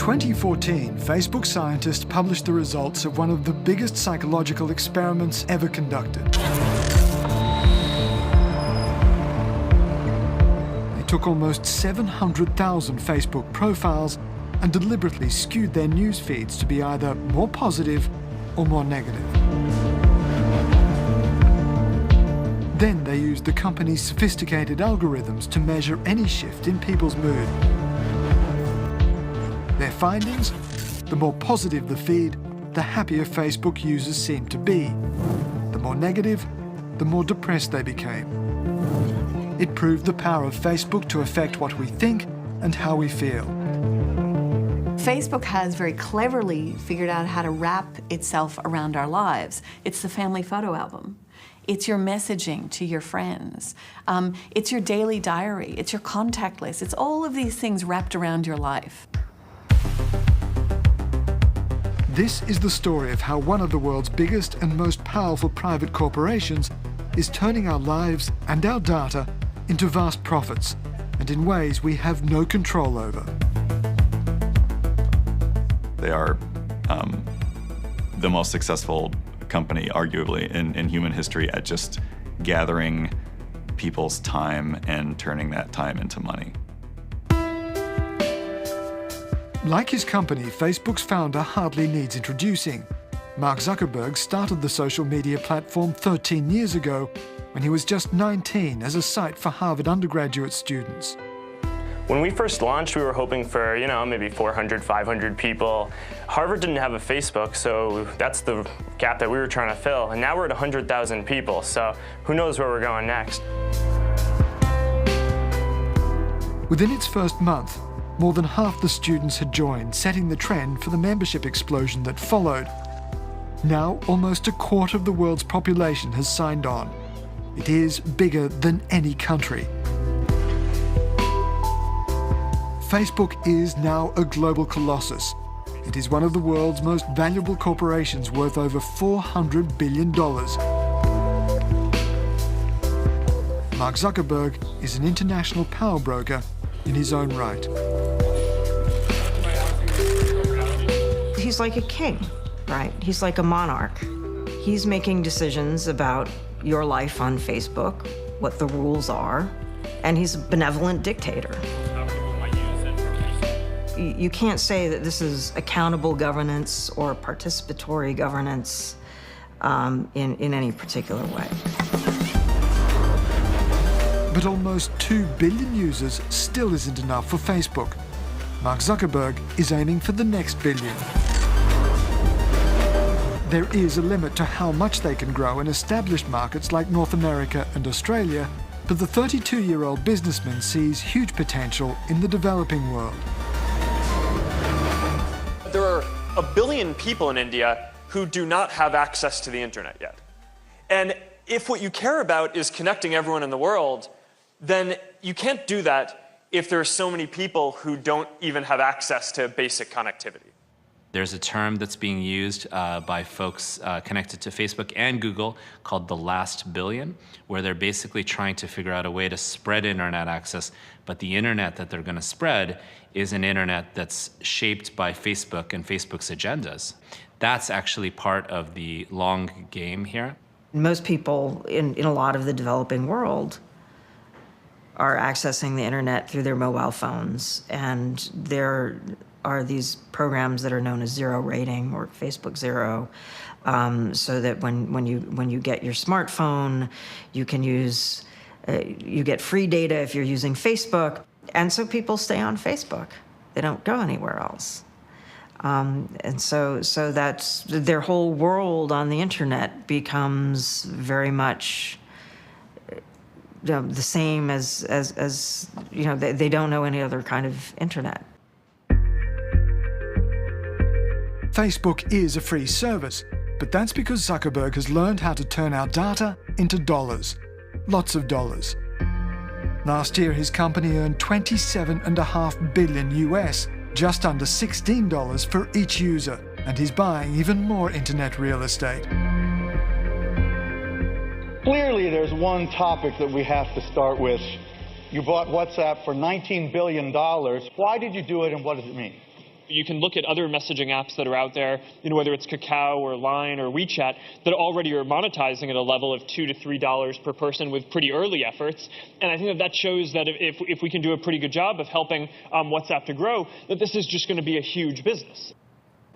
2014, Facebook scientists published the results of one of the biggest psychological experiments ever conducted. They took almost 700,000 Facebook profiles and deliberately skewed their news feeds to be either more positive or more negative. Then they used the company's sophisticated algorithms to measure any shift in people's mood. Their findings? The more positive the feed, the happier Facebook users seemed to be. The more negative, the more depressed they became. It proved the power of Facebook to affect what we think and how we feel. Facebook has very cleverly figured out how to wrap itself around our lives. It's the family photo album. It's your messaging to your friends. It's your daily diary. It's your contact list. It's all of these things wrapped around your life. This is the story of how one of the world's biggest and most powerful private corporations is turning our lives and our data into vast profits, and in ways we have no control over. They are the most successful company, arguably, in human history at just gathering people's time and turning that time into money. Like his company, Facebook's founder hardly needs introducing. Mark Zuckerberg started the social media platform 13 years ago when he was just 19 as a site for Harvard undergraduate students. When we first launched, we were hoping for, maybe 400, 500 people. Harvard didn't have a Facebook, so that's the gap that we were trying to fill. And now we're at 100,000 people, so who knows where we're going next. Within its first month, more than half the students had joined, setting the trend for the membership explosion that followed. Now, almost a quarter of the world's population has signed on. It is bigger than any country. Facebook is now a global colossus. It is one of the world's most valuable corporations, worth over $400 billion. Mark Zuckerberg is an international power broker in his own right. He's like a king, right? He's like a monarch. He's making decisions about your life on Facebook, what the rules are, and he's a benevolent dictator. You can't say that this is accountable governance or participatory governance in any particular way. But almost 2 billion users still isn't enough for Facebook. Mark Zuckerberg is aiming for the next billion. There is a limit to how much they can grow in established markets like North America and Australia, but the 32-year-old businessman sees huge potential in the developing world. There are 1 billion people in India who do not have access to the internet yet. And if what you care about is connecting everyone in the world, then you can't do that if there are so many people who don't even have access to basic connectivity. There's a term that's being used by folks connected to Facebook and Google called the last billion, where they're basically trying to figure out a way to spread internet access, but the internet that they're going to spread is an internet that's shaped by Facebook and Facebook's agendas. That's actually part of the long game here. Most people in a lot of the developing world are accessing the internet through their mobile phones, and there are these programs that are known as zero rating or Facebook Zero, so that when you get your smartphone, you can use you get free data if you're using Facebook, and so people stay on Facebook. They don't go anywhere else, and so that's their whole world on the internet becomes very much the same as they don't know any other kind of internet. Facebook is a free service, but that's because Zuckerberg has learned how to turn our data into dollars. Lots of dollars. Last year, his company earned $27.5 billion US, just under $16 for each user, and he's buying even more internet real estate. Clearly, there's one topic that we have to start with. You bought WhatsApp for $19 billion. Why did you do it, and what does it mean? You can look at other messaging apps that are out there, whether it's Kakao or Line or WeChat, that already are monetizing at a level of $2 to $3 per person with pretty early efforts. And I think that shows that if we can do a pretty good job of helping WhatsApp to grow, that this is just going to be a huge business.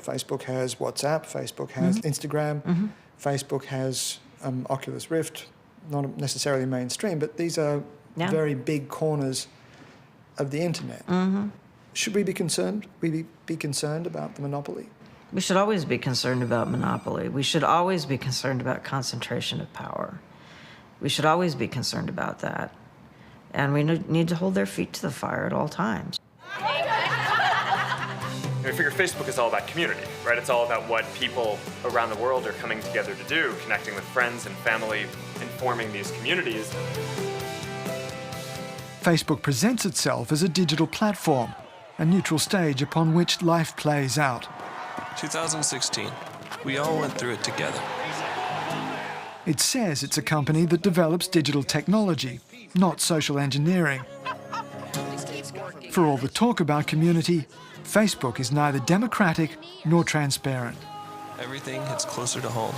Facebook has WhatsApp, Facebook has Instagram, Facebook has Oculus Rift, not necessarily mainstream, but these are very big corners of the internet. Should we be concerned? We be concerned about the monopoly? We should always be concerned about monopoly. We should always be concerned about concentration of power. We should always be concerned about that. And we need to hold their feet to the fire at all times. I figure Facebook is all about community, right? It's all about what people around the world are coming together to do, connecting with friends and family, and forming these communities. Facebook presents itself as a digital platform, a neutral stage upon which life plays out. 2016. We all went through it together. It says it's a company that develops digital technology, not social engineering. For all the talk about community, Facebook is neither democratic nor transparent. Everything hits closer to home.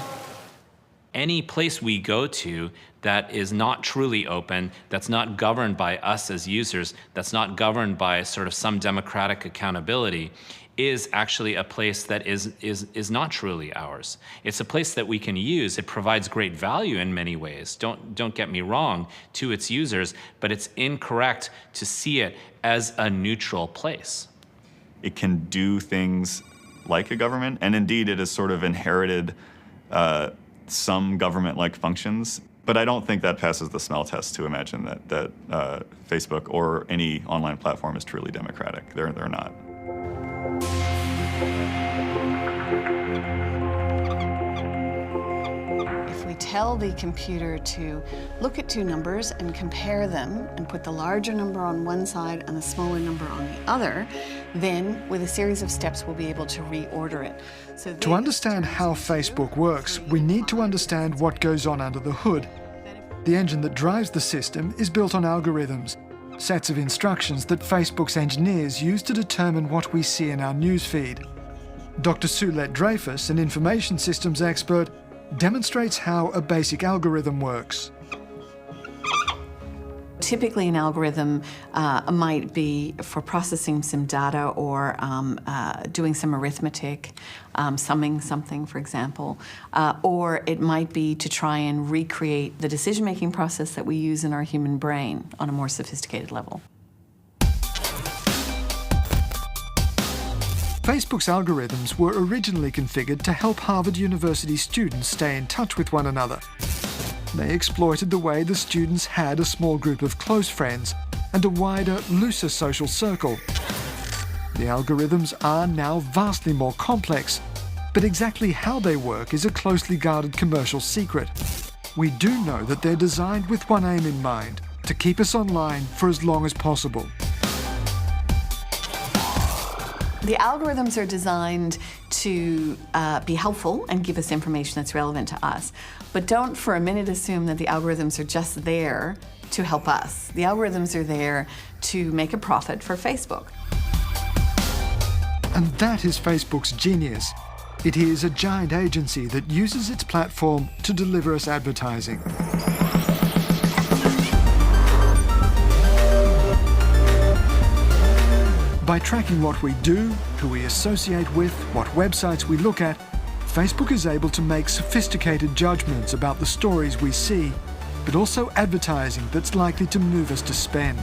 Any place we go to that is not truly open, that's not governed by us as users, that's not governed by sort of some democratic accountability, is actually a place that is not truly ours. It's a place that we can use. It provides great value in many ways, don't get me wrong, to its users, but it's incorrect to see it as a neutral place. It can do things like a government, and indeed it has sort of inherited some government-like functions, but I don't think that passes the smell test to imagine that Facebook or any online platform is truly democratic. They're not. If we tell the computer to look at two numbers and compare them and put the larger number on one side and the smaller number on the other, then with a series of steps we'll be able to reorder it. So To understand how Facebook works, we need to understand what goes on under the hood. The engine that drives the system is built on algorithms, sets of instructions that Facebook's engineers use to determine what we see in our newsfeed. Dr. Soulette Dreyfus, an information systems expert, demonstrates how a basic algorithm works. Typically an algorithm might be for processing some data or doing some arithmetic, summing something, for example, or it might be to try and recreate the decision-making process that we use in our human brain on a more sophisticated level. Facebook's algorithms were originally configured to help Harvard University students stay in touch with one another. They exploited the way the students had a small group of close friends and a wider, looser social circle. The algorithms are now vastly more complex, but exactly how they work is a closely guarded commercial secret. We do know that they're designed with one aim in mind: to keep us online for as long as possible. The algorithms are designed to be helpful and give us information that's relevant to us. But don't for a minute assume that the algorithms are just there to help us. The algorithms are there to make a profit for Facebook. And that is Facebook's genius. It is a giant agency that uses its platform to deliver us advertising. By tracking what we do, who we associate with, what websites we look at, Facebook is able to make sophisticated judgments about the stories we see, but also advertising that's likely to move us to spend.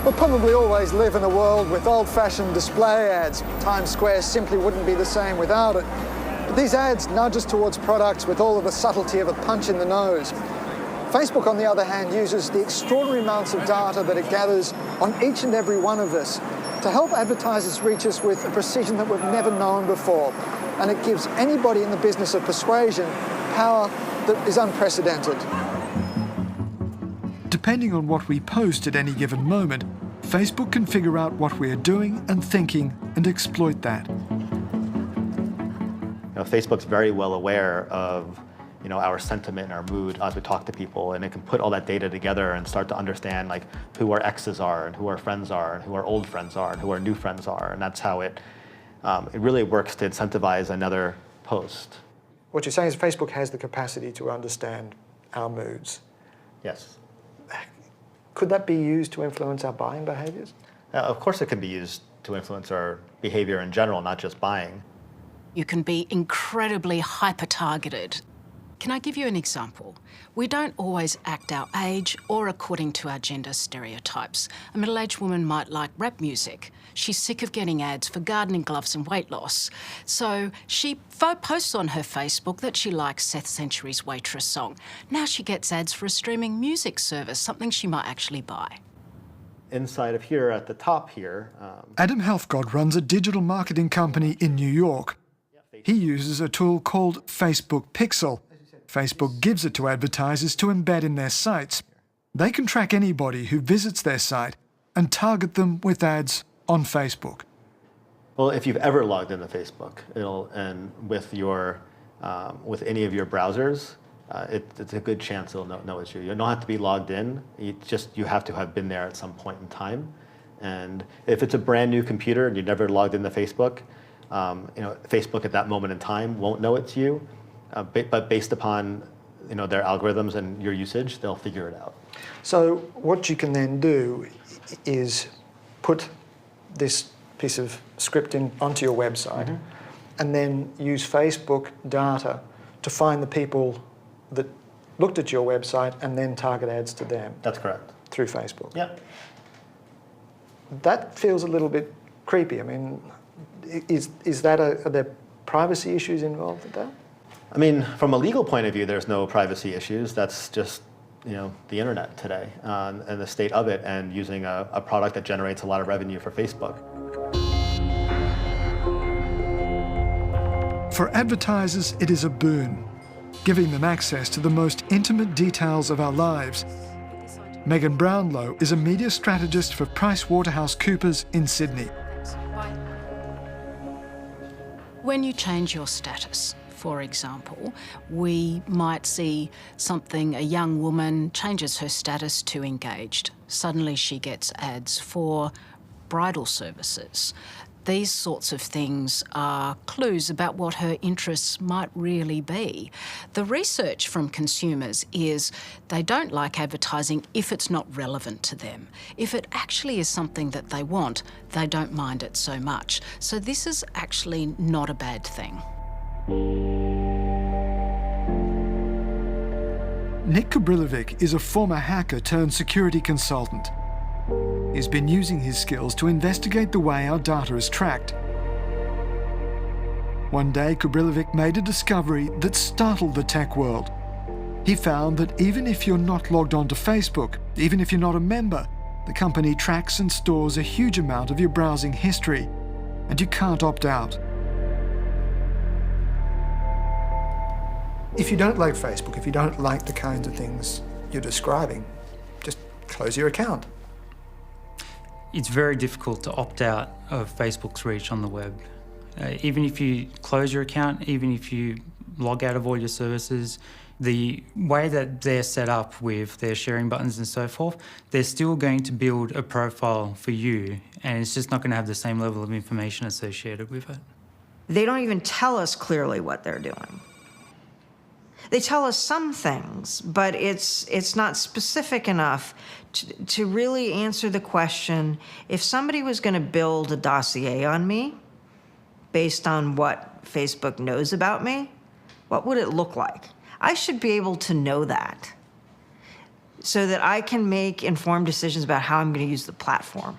We'll probably always live in a world with old-fashioned display ads. Times Square simply wouldn't be the same without it. But these ads nudge us towards products with all of the subtlety of a punch in the nose. Facebook, on the other hand, uses the extraordinary amounts of data that it gathers on each and every one of us to help advertisers reach us with a precision that we've never known before. And it gives anybody in the business of persuasion power that is unprecedented. Depending on what we post at any given moment, Facebook can figure out what we are doing and thinking and exploit that. Facebook's very well aware of our sentiment and our mood as we talk to people, and it can put all that data together and start to understand like who our exes are and who our friends are and who our old friends are and who our new friends are, and that's how it really works to incentivize another post. What you're saying is Facebook has the capacity to understand our moods. Yes. Could that be used to influence our buying behaviors? Of course it can be used to influence our behavior in general, not just buying. You can be incredibly hyper-targeted. Can I give you an example? We don't always act our age or according to our gender stereotypes. A middle-aged woman might like rap music. She's sick of getting ads for gardening gloves and weight loss. So she posts on her Facebook that she likes Seth Century's Waitress song. Now she gets ads for a streaming music service, something she might actually buy. Inside of here, at the top here... Adam Helfgott runs a digital marketing company in New York. He uses a tool called Facebook Pixel. Facebook gives it to advertisers to embed in their sites. They can track anybody who visits their site and target them with ads on Facebook. Well, if you've ever logged into Facebook, and with any of your browsers, it's a good chance it'll know it's you. You don't have to be logged in. You have to have been there at some point in time. And if it's a brand new computer and you've never logged into Facebook, Facebook at that moment in time won't know it's you. But based upon their algorithms and your usage, they'll figure it out. So what you can then do is put this piece of scripting onto your website and then use Facebook data to find the people that looked at your website and then target ads to them. That's correct. Through Facebook. Yeah. That feels a little bit creepy. I mean, are there privacy issues involved with that? I mean, from a legal point of view, there's no privacy issues. That's just, the internet today and the state of it, and using a product that generates a lot of revenue for Facebook. For advertisers, it is a boon, giving them access to the most intimate details of our lives. Megan Brownlow is a media strategist for PricewaterhouseCoopers in Sydney. When you change your status, for example, we might see a young woman changes her status to engaged. Suddenly she gets ads for bridal services. These sorts of things are clues about what her interests might really be. The research from consumers is they don't like advertising if it's not relevant to them. If it actually is something that they want, they don't mind it so much. So this is actually not a bad thing. Nick Kubrilovic is a former hacker turned security consultant. He's been using his skills to investigate the way our data is tracked. One day, Kubrilovic made a discovery that startled the tech world. He found that even if you're not logged onto Facebook, even if you're not a member, the company tracks and stores a huge amount of your browsing history, and you can't opt out. If you don't like Facebook, if you don't like the kinds of things you're describing, just close your account. It's very difficult to opt out of Facebook's reach on the web. Even if you close your account, even if you log out of all your services, the way that they're set up with their sharing buttons and so forth, they're still going to build a profile for you, and it's just not going to have the same level of information associated with it. They don't even tell us clearly what they're doing. They tell us some things, but it's not specific enough to really answer the question, if somebody was going to build a dossier on me based on what Facebook knows about me, what would it look like? I should be able to know that so that I can make informed decisions about how I'm going to use the platform.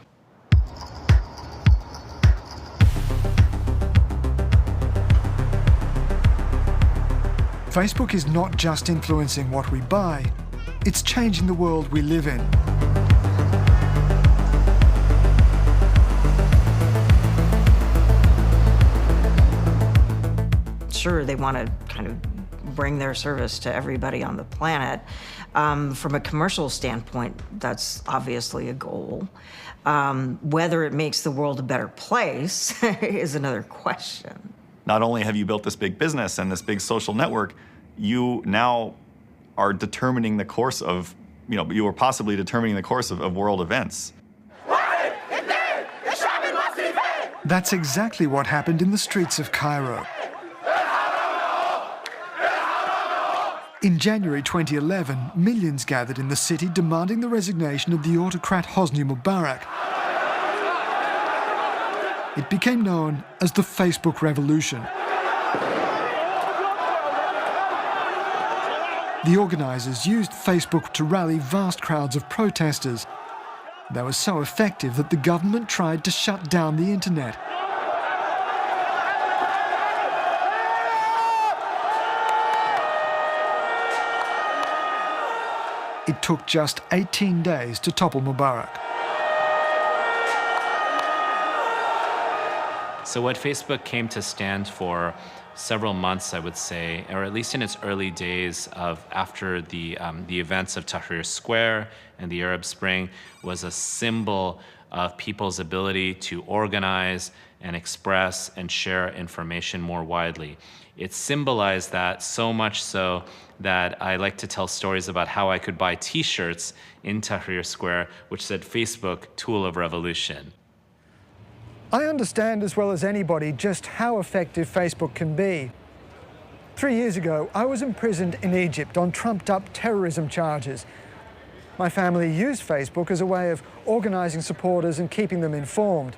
Facebook is not just influencing what we buy, it's changing the world we live in. Sure, they want to kind of bring their service to everybody on the planet. From a commercial standpoint, that's obviously a goal. Whether it makes the world a better place is another question. Not only have you built this big business and this big social network, you now are determining the course of, you are possibly determining the course of world events. That's exactly what happened in the streets of Cairo. In January 2011, millions gathered in the city demanding the resignation of the autocrat Hosni Mubarak. It became known as the Facebook Revolution. The organisers used Facebook to rally vast crowds of protesters. They were so effective that the government tried to shut down the internet. It took just 18 days to topple Mubarak. So what Facebook came to stand for several months, I would say, or at least in its early days of after the events of Tahrir Square and the Arab Spring, was a symbol of people's ability to organize and express and share information more widely. It symbolized that so much so that I like to tell stories about how I could buy T-shirts in Tahrir Square which said Facebook, tool of revolution. I understand as well as anybody just how effective Facebook can be. 3 years ago, I was imprisoned in Egypt on trumped-up terrorism charges. My family used Facebook as a way of organising supporters and keeping them informed.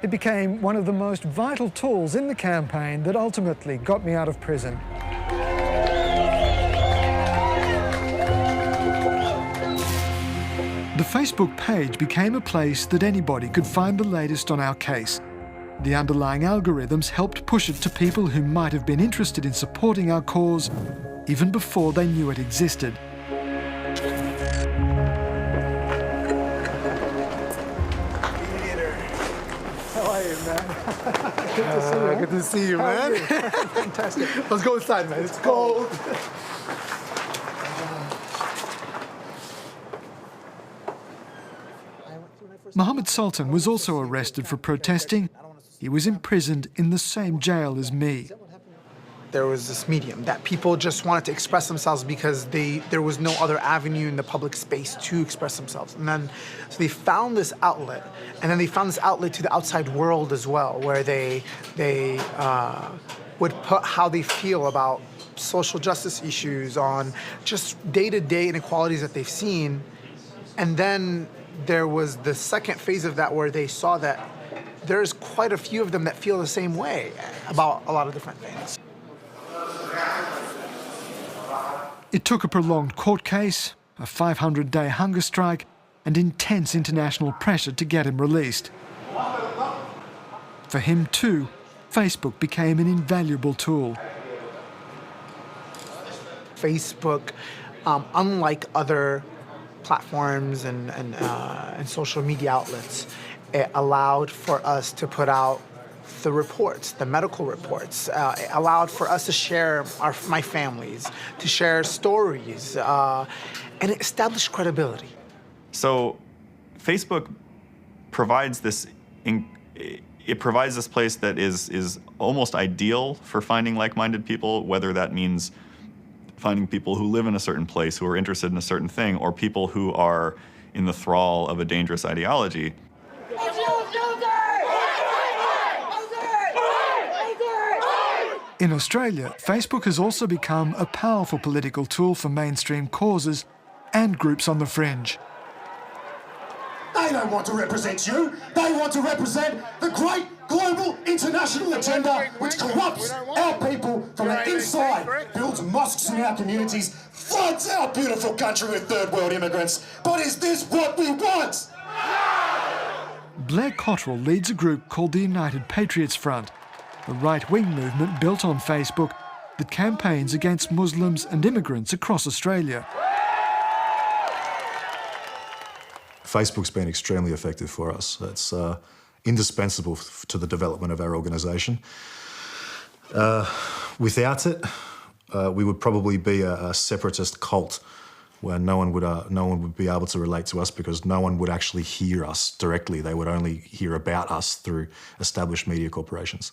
It became one of the most vital tools in the campaign that ultimately got me out of prison. The Facebook page became a place that anybody could find the latest on our case. The underlying algorithms helped push it to people who might have been interested in supporting our cause even before they knew it existed. How are you, man? Good to see you. Good to see you, man. Fantastic. Let's go inside, man. It's cold. Mohammed Sultan was also arrested for protesting. He was imprisoned in the same jail as me. There was this medium that people just wanted to express themselves because there was no other avenue in the public space to express themselves. And then, so they found this outlet, and then they found this outlet to the outside world as well, where they would put how they feel about social justice issues, on just day-to-day inequalities that they've seen. And then there was the second phase of that where they saw that there's quite a few of them that feel the same way about a lot of different things. It took a prolonged court case, a 500-day hunger strike, and intense international pressure to get him released. For him too, Facebook became an invaluable tool. Facebook, unlike other platforms and social media outlets, it allowed for us to put out the reports, the medical reports. It allowed for us to share my families, to share stories, and it established credibility. So Facebook provides this, it provides this place that is almost ideal for finding like-minded people, whether that means finding people who live in a certain place, who are interested in a certain thing, or people who are in the thrall of a dangerous ideology. In Australia, Facebook has also become a powerful political tool for mainstream causes and groups on the fringe. They don't want to represent you. They want to represent the great global international agenda which corrupts our people from the inside, builds mosques in our communities, floods our beautiful country with third world immigrants. But is this what we want? Blair Cottrell leads a group called the United Patriots Front, a right-wing movement built on Facebook that campaigns against Muslims and immigrants across Australia. Facebook's been extremely effective for us. It's indispensable to the development of our organisation. Without it, we would probably be a separatist cult where no one would be able to relate to us because no one would actually hear us directly. They would only hear about us through established media corporations.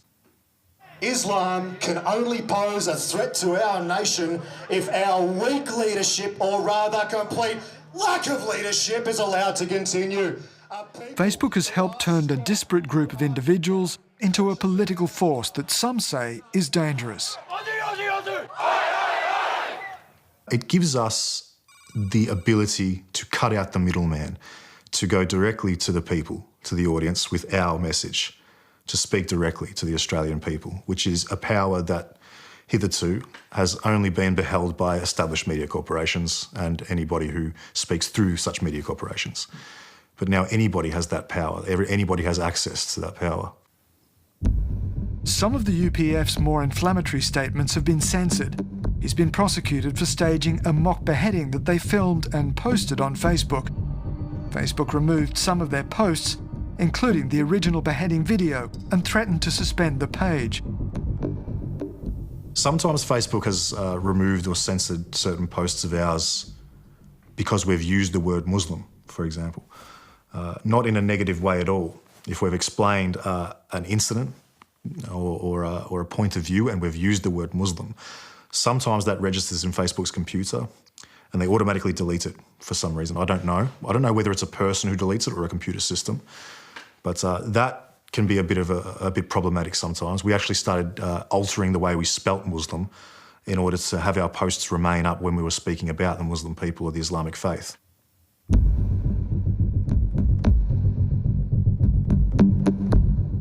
Islam can only pose a threat to our nation if our weak leadership, or rather complete lack of leadership, is allowed to continue. Facebook has helped turn a disparate group of individuals into a political force that some say is dangerous. It gives us the ability to cut out the middleman, to go directly to the people, to the audience with our message, to speak directly to the Australian people, which is a power that hitherto has only been beheld by established media corporations and anybody who speaks through such media corporations. But now anybody has that power. Anybody has access to that power. Some of the UPF's more inflammatory statements have been censored. He's been prosecuted for staging a mock beheading that they filmed and posted on Facebook. Facebook removed some of their posts, including the original beheading video, and threatened to suspend the page. Sometimes Facebook has removed or censored certain posts of ours because we've used the word Muslim, for example. Not in a negative way at all. If we've explained an incident or a point of view and we've used the word Muslim, sometimes that registers in Facebook's computer and they automatically delete it for some reason. I don't know. I don't know whether it's a person who deletes it or a computer system, but that can be a bit problematic sometimes. We actually started altering the way we spelt Muslim in order to have our posts remain up when we were speaking about the Muslim people or the Islamic faith.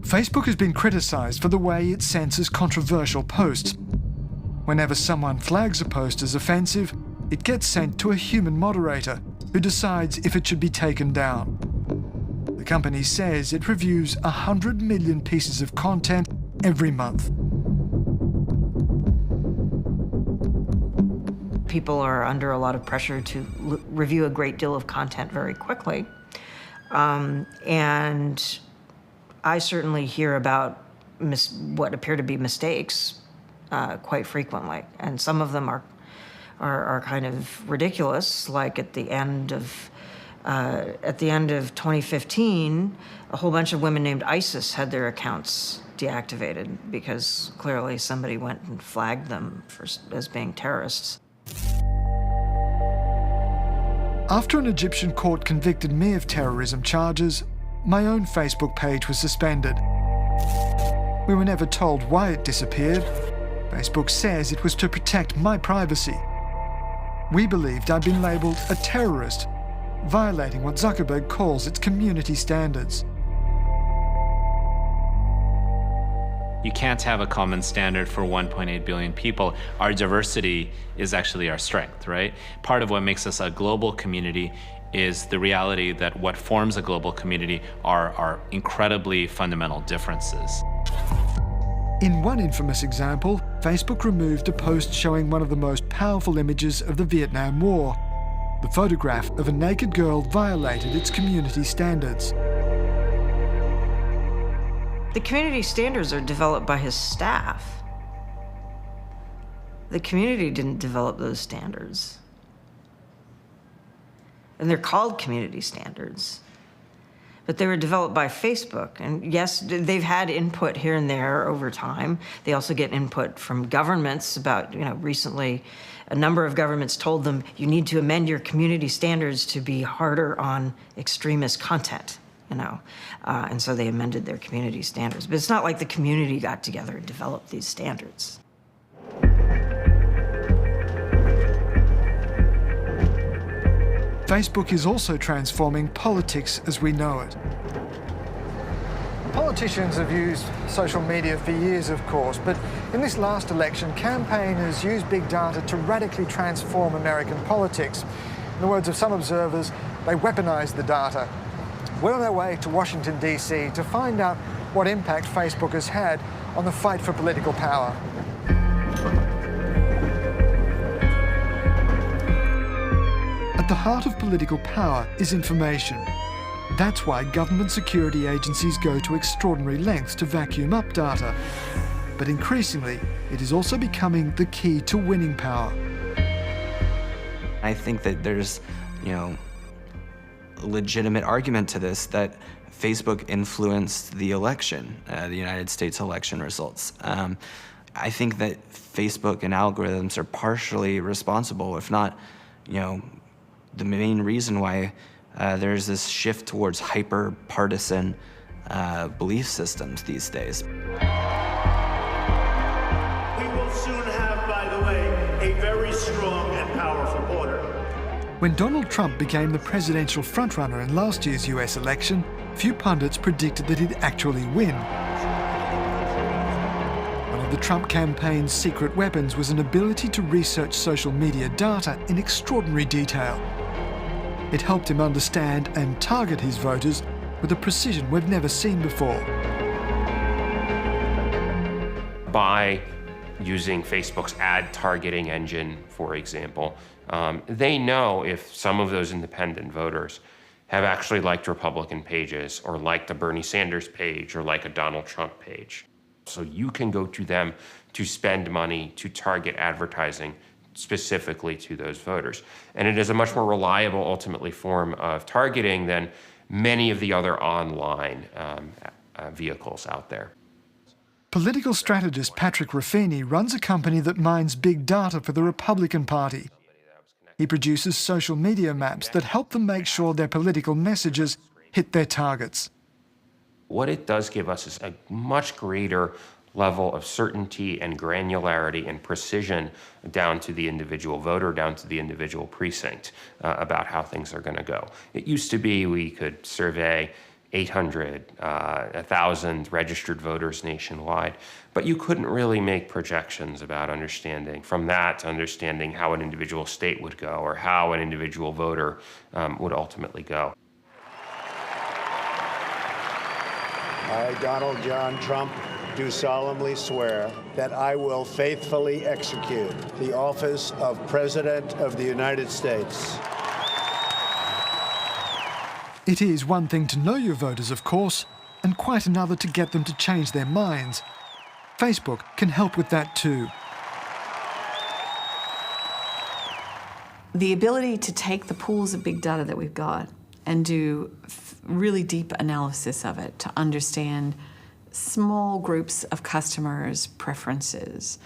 Facebook has been criticised for the way it censors controversial posts. Whenever someone flags a post as offensive, it gets sent to a human moderator who decides if it should be taken down. The company says it reviews 100 million pieces of content every month. People are under a lot of pressure to review a great deal of content very quickly. And I certainly hear about what appear to be mistakes quite frequently, and some of them are kind of ridiculous. Like at the end of 2015, a whole bunch of women named Isis had their accounts deactivated because clearly somebody went and flagged them as being terrorists. After an Egyptian court convicted me of terrorism charges, my own Facebook page was suspended. We were never told why it disappeared. Facebook says it was to protect my privacy. We believed I'd been labelled a terrorist, violating what Zuckerberg calls its community standards. You can't have a common standard for 1.8 billion people. Our diversity is actually our strength, right? Part of what makes us a global community is the reality that what forms a global community are incredibly fundamental differences. In one infamous example, Facebook removed a post showing one of the most powerful images of the Vietnam War. The photograph of a naked girl violated its community standards. The community standards are developed by his staff. The community didn't develop those standards. And they're called community standards. But they were developed by Facebook. And yes, they've had input here and there over time. They also get input from governments about, recently a number of governments told them, you need to amend your community standards to be harder on extremist content, and so they amended their community standards. But it's not like the community got together and developed these standards. Facebook is also transforming politics as we know it. Politicians have used social media for years, of course, but in this last election, campaigners used big data to radically transform American politics. In the words of some observers, they weaponized the data. We're on our way to Washington, D.C. to find out what impact Facebook has had on the fight for political power. At the heart of political power is information. That's why government security agencies go to extraordinary lengths to vacuum up data. But increasingly, it is also becoming the key to winning power. I think that there's, a legitimate argument to this that Facebook influenced the election, the United States election results. I think that Facebook and algorithms are partially responsible, if not, the main reason why there's this shift towards hyper-partisan belief systems these days. We will soon have, by the way, a very strong and powerful border. When Donald Trump became the presidential frontrunner in last year's US election, few pundits predicted that he'd actually win. One of the Trump campaign's secret weapons was an ability to research social media data in extraordinary detail. It helped him understand and target his voters with a precision we've never seen before. By using Facebook's ad targeting engine, for example, they know if some of those independent voters have actually liked Republican pages or liked a Bernie Sanders page or like a Donald Trump page. So you can go to them to spend money to target advertising specifically to those voters. And it is a much more reliable, ultimately, form of targeting than many of the other online vehicles out there. Political strategist Patrick Ruffini runs a company that mines big data for the Republican Party. He produces social media maps that help them make sure their political messages hit their targets. What it does give us is a much greater level of certainty and granularity and precision down to the individual voter, down to the individual precinct about how things are going to go. It used to be we could survey 800, 1,000 registered voters nationwide, but you couldn't really make projections about understanding from that to understanding how an individual state would go or how an individual voter would ultimately go. I, Donald John Trump, do solemnly swear that I will faithfully execute the office of President of the United States. It is one thing to know your voters, of course, and quite another to get them to change their minds. Facebook can help with that too. The ability to take the pools of big data that we've got and do really deep analysis of it to understand small groups of customers' preferences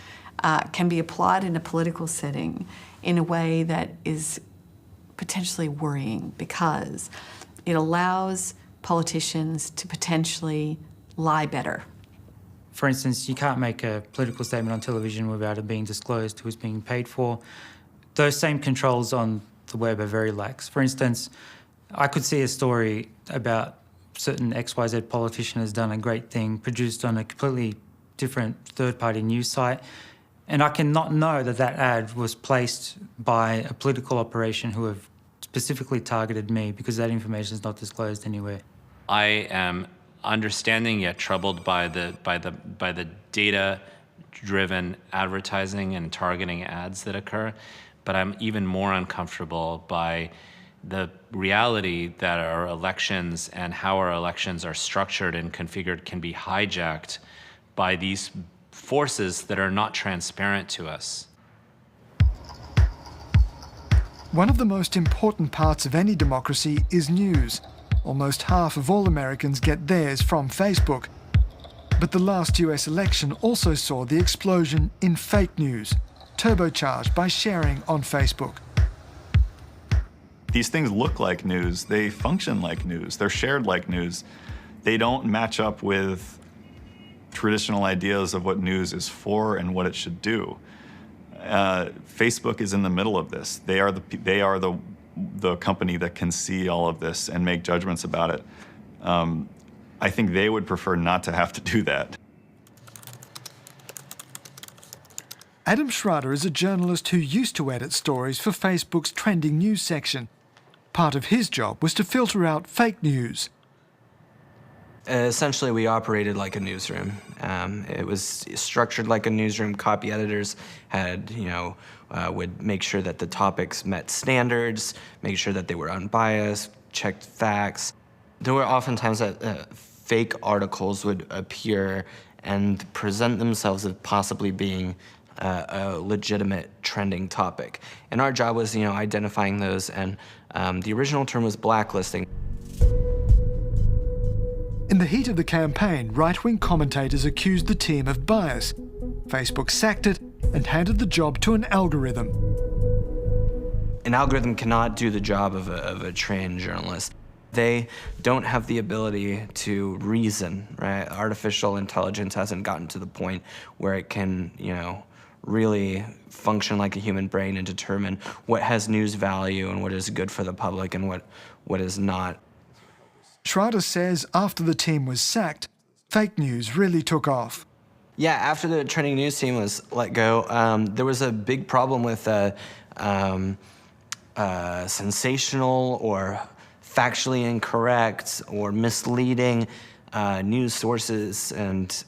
can be applied in a political setting in a way that is potentially worrying because it allows politicians to potentially lie better. For instance, you can't make a political statement on television without it being disclosed who's being paid for. Those same controls on the web are very lax. For instance, I could see a story about certain XYZ politician has done a great thing, produced on a completely different third-party news site, and I cannot know that that ad was placed by a political operation who have specifically targeted me because that information is not disclosed anywhere. I am understanding yet troubled by the data-driven advertising and targeting ads that occur, but I'm even more uncomfortable by the reality that our elections and how our elections are structured and configured can be hijacked by these forces that are not transparent to us. One of the most important parts of any democracy is news. Almost half of all Americans get theirs from Facebook. But the last US election also saw the explosion in fake news, turbocharged by sharing on Facebook. These things look like news, they function like news, they're shared like news. They don't match up with traditional ideas of what news is for and what it should do. Facebook is in the middle of this. They are the company that can see all of this and make judgments about it. I think they would prefer not to have to do that. Adam Schrader is a journalist who used to edit stories for Facebook's trending news section. Part of his job was to filter out fake news. Essentially, we operated like a newsroom. It was structured like a newsroom. Copy editors had, would make sure that the topics met standards, make sure that they were unbiased, checked facts. There were oftentimes that fake articles would appear and present themselves as possibly being a legitimate trending topic. And our job was, identifying those, and the original term was blacklisting. In the heat of the campaign, right-wing commentators accused the team of bias. Facebook sacked it and handed the job to an algorithm. An algorithm cannot do the job of a trained journalist. They don't have the ability to reason, right? Artificial intelligence hasn't gotten to the point where it can, really function like a human brain and determine what has news value and what is good for the public and what is not. Schrader says after the team was sacked, fake news really took off. Yeah, after the trending news team was let go, there was a big problem with sensational or factually incorrect or misleading news sources and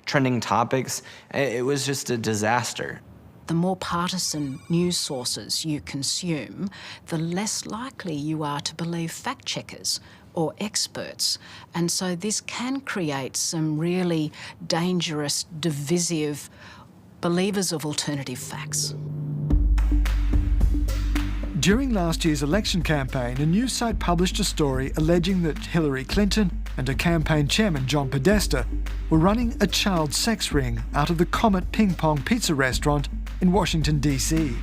trending topics. It was just a disaster. The more partisan news sources you consume, the less likely you are to believe fact checkers or experts. And so this can create some really dangerous, divisive believers of alternative facts. During last year's election campaign, a news site published a story alleging that Hillary Clinton and her campaign chairman, John Podesta, were running a child sex ring out of the Comet Ping Pong Pizza restaurant in Washington, D.C.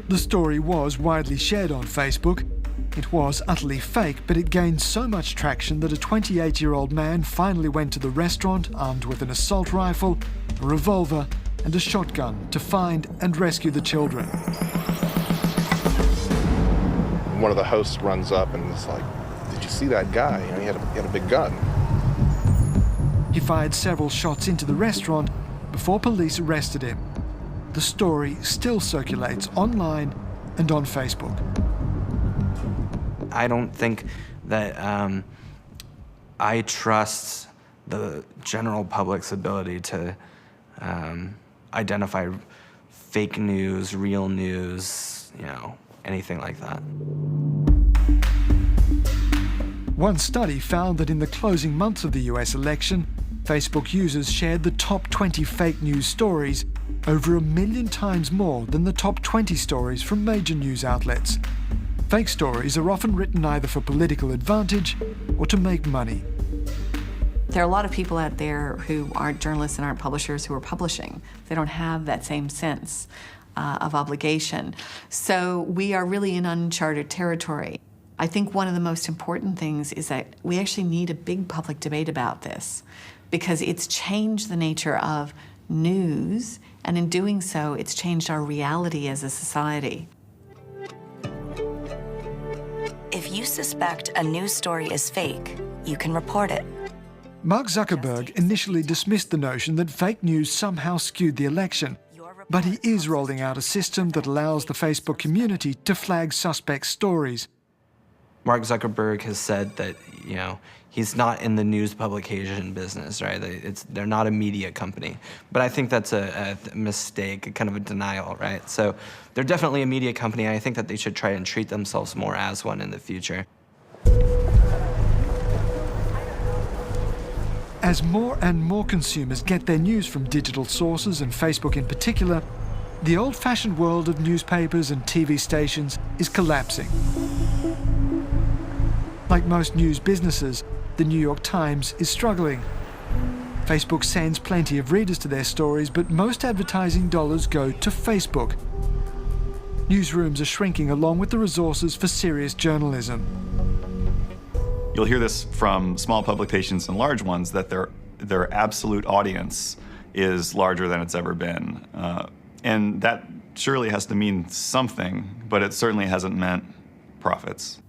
The story was widely shared on Facebook. It was utterly fake, but it gained so much traction that a 28-year-old man finally went to the restaurant armed with an assault rifle, a revolver, and a shotgun to find and rescue the children. One of the hosts runs up and is like, "Did you see that guy? He had a big gun." He fired several shots into the restaurant before police arrested him. The story still circulates online and on Facebook. I don't think that I trust the general public's ability to identify fake news, real news, anything like that. One study found that in the closing months of the US election, Facebook users shared the top 20 fake news stories over 1 million times more than the top 20 stories from major news outlets. Fake stories are often written either for political advantage or to make money. There are a lot of people out there who aren't journalists and aren't publishers who are publishing. They don't have that same sense of obligation. So we are really in uncharted territory. I think one of the most important things is that we actually need a big public debate about this because it's changed the nature of news, and in doing so, it's changed our reality as a society. If you suspect a news story is fake, you can report it. Mark Zuckerberg initially dismissed the notion that fake news somehow skewed the election, but he is rolling out a system that allows the Facebook community to flag suspect stories. Mark Zuckerberg has said that, he's not in the news publication business, right? They're not a media company. But I think that's a mistake, kind of a denial, right? So they're definitely a media company, and I think that they should try and treat themselves more as one in the future. As more and more consumers get their news from digital sources, and Facebook in particular, the old-fashioned world of newspapers and TV stations is collapsing. Like most news businesses, the New York Times is struggling. Facebook sends plenty of readers to their stories, but most advertising dollars go to Facebook. Newsrooms are shrinking along with the resources for serious journalism. You'll hear this from small publications and large ones that their absolute audience is larger than it's ever been. And that surely has to mean something, but it certainly hasn't meant profits.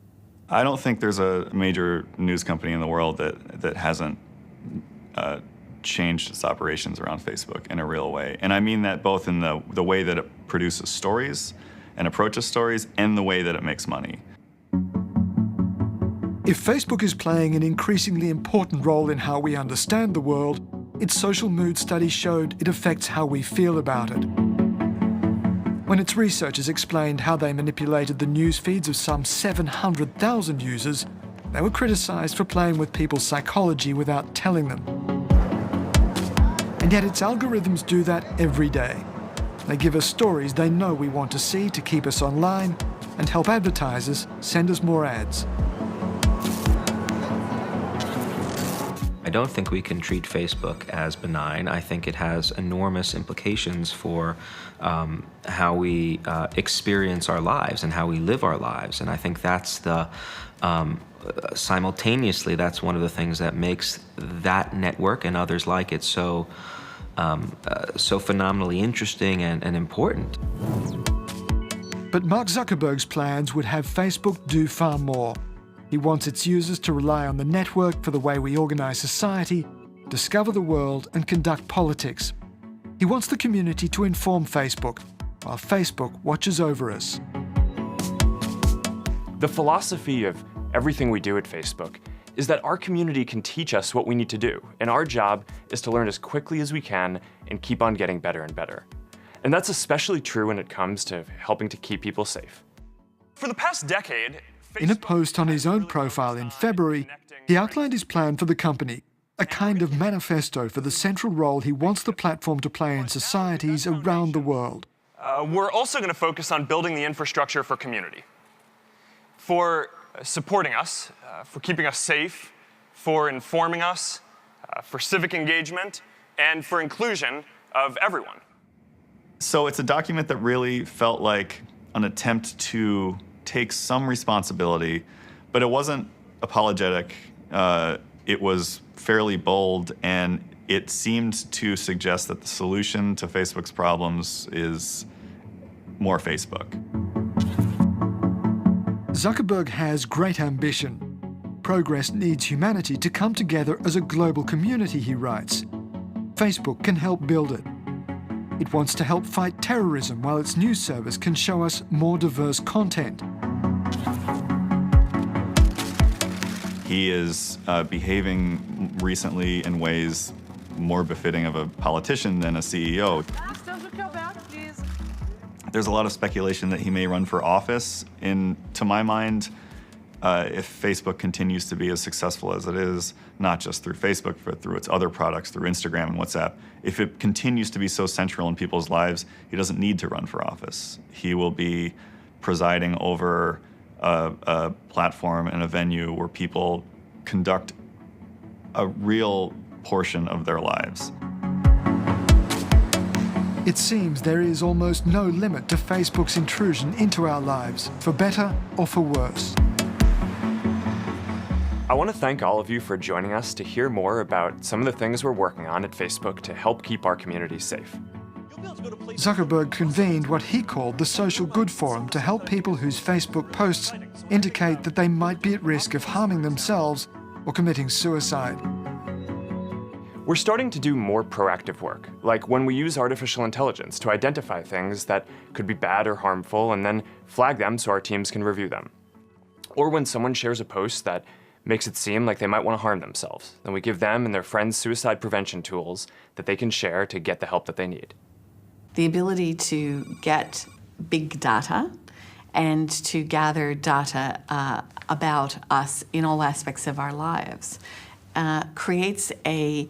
I don't think there's a major news company in the world that hasn't changed its operations around Facebook in a real way. And I mean that both in the way that it produces stories and approaches stories and the way that it makes money. If Facebook is playing an increasingly important role in how we understand the world, its social mood study showed it affects how we feel about it. When its researchers explained how they manipulated the news feeds of some 700,000 users, they were criticized for playing with people's psychology without telling them. And yet its algorithms do that every day. They give us stories they know we want to see to keep us online and help advertisers send us more ads. I don't think we can treat Facebook as benign. I think it has enormous implications for how we experience our lives and how we live our lives. And I think that's the, simultaneously, that's one of the things that makes that network and others like it so, so phenomenally interesting and important. But Mark Zuckerberg's plans would have Facebook do far more. He wants its users to rely on the network for the way we organise society, discover the world, and conduct politics. He wants the community to inform Facebook, while Facebook watches over us. The philosophy of everything we do at Facebook is that our community can teach us what we need to do, and our job is to learn as quickly as we can and keep on getting better and better. And that's especially true when it comes to helping to keep people safe. For the past decade, In a post on his own profile in February, he outlined his plan for the company, a kind of manifesto for the central role he wants the platform to play in societies around the world. We're also going to focus on building the infrastructure for community, for supporting us, for keeping us safe, for informing us, for civic engagement, and for inclusion of everyone. So it's a document that really felt like an attempt to take some responsibility, but it wasn't apologetic. It was fairly bold, and it seemed to suggest that the solution to Facebook's problems is more Facebook. Zuckerberg has great ambition. Progress needs humanity to come together as a global community, he writes. Facebook can help build it. It wants to help fight terrorism while its news service can show us more diverse content. He is behaving recently in ways more befitting of a politician than a CEO. There's a lot of speculation that he may run for office. To my mind, if Facebook continues to be as successful as it is, not just through Facebook, but through its other products, through Instagram and WhatsApp, if it continues to be so central in people's lives, he doesn't need to run for office. He will be presiding over a platform and a venue where people conduct a real portion of their lives. It seems there is almost no limit to Facebook's intrusion into our lives, for better or for worse. I want to thank all of you for joining us to hear more about some of the things we're working on at Facebook to help keep our community safe. Zuckerberg convened what he called the Social Good Forum to help people whose Facebook posts indicate that they might be at risk of harming themselves or committing suicide. We're starting to do more proactive work, like when we use artificial intelligence to identify things that could be bad or harmful and then flag them so our teams can review them. Or when someone shares a post that makes it seem like they might want to harm themselves, then we give them and their friends suicide prevention tools that they can share to get the help that they need. The ability to get big data and to gather data about us in all aspects of our lives creates a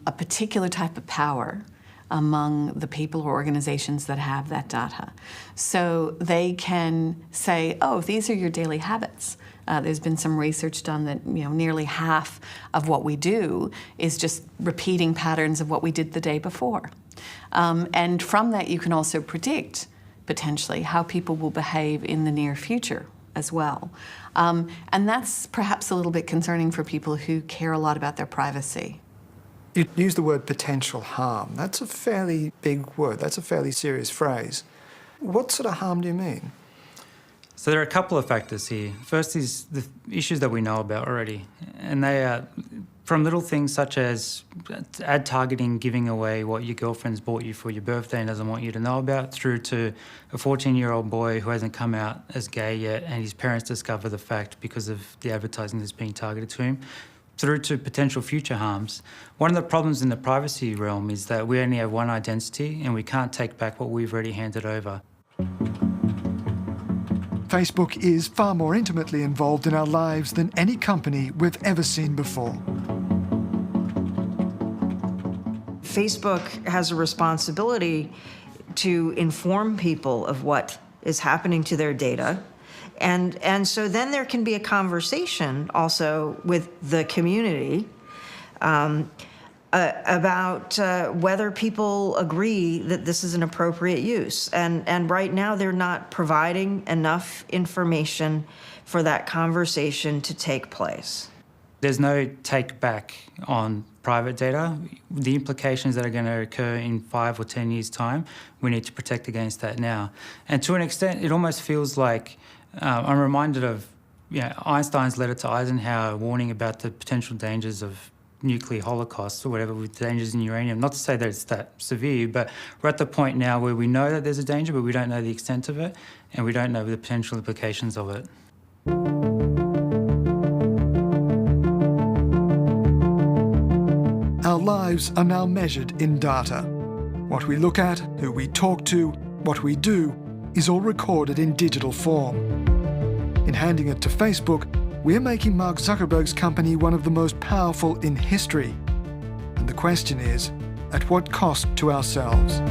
particular type of power among the people or organizations that have that data. So they can say, oh, these are your daily habits. There's been some research done that nearly half of what we do is just repeating patterns of what we did the day before. And from that, you can also predict, potentially, how people will behave in the near future as well. And that's perhaps a little bit concerning for people who care a lot about their privacy. You use the word potential harm. That's a fairly big word. That's a fairly serious phrase. What sort of harm do you mean? So there are a couple of factors here. First is the issues that we know about already. And they are from little things such as ad targeting, giving away what your girlfriend's bought you for your birthday and doesn't want you to know about, through to a 14-year-old boy who hasn't come out as gay yet and his parents discover the fact because of the advertising that's being targeted to him, through to potential future harms. One of the problems in the privacy realm is that we only have one identity and we can't take back what we've already handed over. Facebook is far more intimately involved in our lives than any company we've ever seen before. Facebook has a responsibility to inform people of what is happening to their data. And so then there can be a conversation also with the community about whether people agree that this is an appropriate use. And right now, they're not providing enough information for that conversation to take place. There's no take back on private data. The implications that are going to occur in 5 or 10 years' time, we need to protect against that now. And to an extent, it almost feels like I'm reminded of Einstein's letter to Eisenhower warning about the potential dangers of nuclear holocausts or whatever with dangers in uranium. Not to say that it's that severe, but we're at the point now where we know that there's a danger, but we don't know the extent of it, and we don't know the potential implications of it. Our lives are now measured in data. What we look at, who we talk to, what we do, is all recorded in digital form. In handing it to Facebook, we're making Mark Zuckerberg's company one of the most powerful in history. And the question is, at what cost to ourselves?